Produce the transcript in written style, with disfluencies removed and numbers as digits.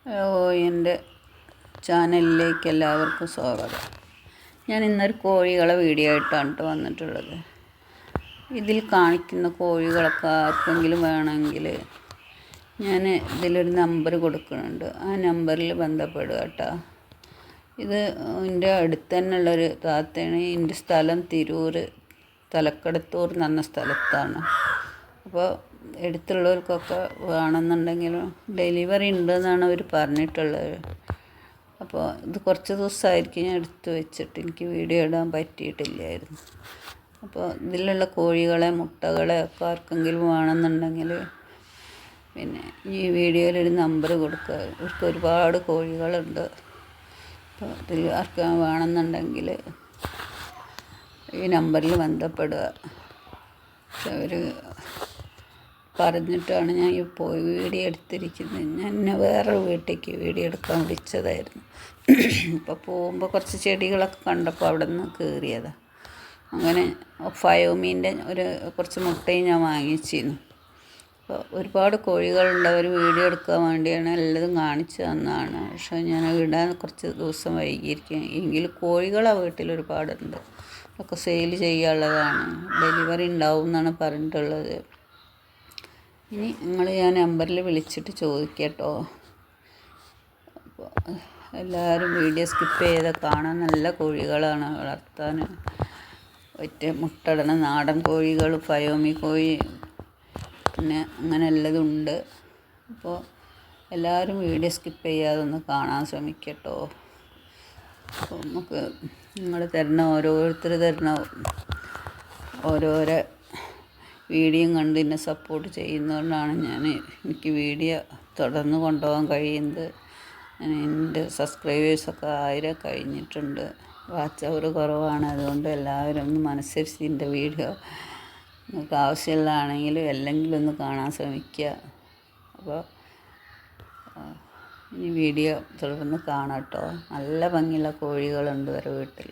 എൻ്റെ ചാനലിലേക്ക് എല്ലാവർക്കും സ്വാഗതം. ഞാൻ ഇന്നൊരു കോഴികളെ വീഡിയോ ആയിട്ടാണ് വന്നിട്ടുള്ളത്. ഇതിൽ കാണിക്കുന്ന കോഴികളൊക്കെ ആർക്കെങ്കിലും വേണമെങ്കിൽ ഞാൻ ഇതിലൊരു നമ്പർ കൊടുക്കുന്നുണ്ട്. ആ നമ്പറിൽ ബന്ധപ്പെടുക കേട്ടോ. ഇത് എൻ്റെ അടുത്ത് തന്നെയുള്ളൊരു താത്തയാണ്. എൻ്റെ സ്ഥലം തിരൂർ തലക്കടത്തൂർ എന്ന് പറഞ്ഞ സ്ഥലത്താണ്. അപ്പോൾ എടുത്തുള്ളവർക്കൊക്കെ വേണമെന്നുണ്ടെങ്കിലും ഡെലിവറി ഉണ്ടെന്നാണ് അവർ പറഞ്ഞിട്ടുള്ളത്. അപ്പോൾ ഇത് കുറച്ച് ദിവസമായിരിക്കും ഞാൻ എടുത്ത് വെച്ചിട്ട് എനിക്ക് വീഡിയോ ഇടാൻ പറ്റിയിട്ടില്ലായിരുന്നു. അപ്പോൾ ഇതിലുള്ള കോഴികളെ മുട്ടകളെ ഒക്കെ ആർക്കെങ്കിലും വേണമെന്നുണ്ടെങ്കിൽ പിന്നെ ഈ വീഡിയോയിലൊരു നമ്പർ കൊടുക്കുക. ഇവർക്ക് ഒരുപാട് കോഴികളുണ്ട്. അപ്പോൾ ഇതിൽ ആർക്കും വേണമെന്നുണ്ടെങ്കിൽ ഈ നമ്പറിൽ ബന്ധപ്പെടുക. പക്ഷെ അവർ പറഞ്ഞിട്ടാണ് ഞാൻ ഇപ്പോൾ വീഡിയോ എടുത്തിരിക്കുന്നത്. ഞാൻ വേറൊരു വീട്ടിലേക്ക് വീഡിയോ എടുക്കാൻ വിളിച്ചതായിരുന്നു. ഇപ്പോൾ പോകുമ്പോൾ കുറച്ച് ചെടികളൊക്കെ കണ്ടപ്പോൾ അവിടെ നിന്ന് കയറിയതാണ്. അങ്ങനെ ഫയോമീൻ്റെ കുറച്ച് മുട്ടയും ഞാൻ വാങ്ങിച്ചിരുന്നു. അപ്പോൾ ഒരുപാട് കോഴികളുണ്ട്. അവർ വീഡിയോ എടുക്കാൻ വേണ്ടിയാണ് എല്ലതും കാണിച്ചു തന്നതാണ്. പക്ഷേ ഞാൻ ഇടാൻ കുറച്ച് ദിവസം വൈകിയിരിക്കും. എങ്കിലും കോഴികൾ ആ വീട്ടിൽ ഒരുപാടുണ്ട്. ഒക്കെ സെയിൽ ചെയ്യാനുള്ളതാണ്. ഡെലിവറി ഉണ്ടാവും എന്നാണ് പറഞ്ഞിട്ടുള്ളത്. ഇനി ഞാൻ നമ്പറിൽ വിളിച്ചിട്ട് ചോദിക്കട്ടോ. അപ്പോൾ എല്ലാവരും വീഡിയോ സ്കിപ്പ് ചെയ്ത് കാണാൻ നല്ല കോഴികളാണ് വളർത്താൻ. ഒറ്റ മുട്ടയിടണ നാടൻ കോഴികൾ, ഫയോമി കോഴി, പിന്നെ അങ്ങനെ എല്ലതും ഉണ്ട്. അപ്പോൾ എല്ലാവരും വീഡിയോ സ്കിപ്പ് ചെയ്യാതെ ഒന്ന് കാണാൻ ശ്രമിക്കട്ടോ. അപ്പോൾ നമുക്ക് നിങ്ങൾ ഓരോരുത്തർ തരുന്ന ഓരോരോ വീഡിയോ കണ്ട് എന്നെ സപ്പോർട്ട് ചെയ്യുന്നതുകൊണ്ടാണ് എനിക്ക് വീഡിയോ തുടർന്ന് കൊണ്ടുപോകാൻ കഴിയുന്നത്. എൻ്റെ സബ്സ്ക്രൈബേഴ്സൊക്കെ 1000 കഴിഞ്ഞിട്ടുണ്ട്. വാച്ച് അവർ കുറവാണ്. അതുകൊണ്ട് എല്ലാവരും ഒന്ന് മനസ്സരിച്ച് എൻ്റെ വീഡിയോ നിങ്ങൾക്ക് ആവശ്യമുള്ളതാണെങ്കിലും അല്ലെങ്കിലും ഒന്ന് കാണാൻ ശ്രമിക്കുക. അപ്പോൾ ഈ വീഡിയോ തുടർന്ന് കാണാം കേട്ടോ. നല്ല ഭംഗിയുള്ള കോഴികളുണ്ട് ഒരു വീട്ടിൽ.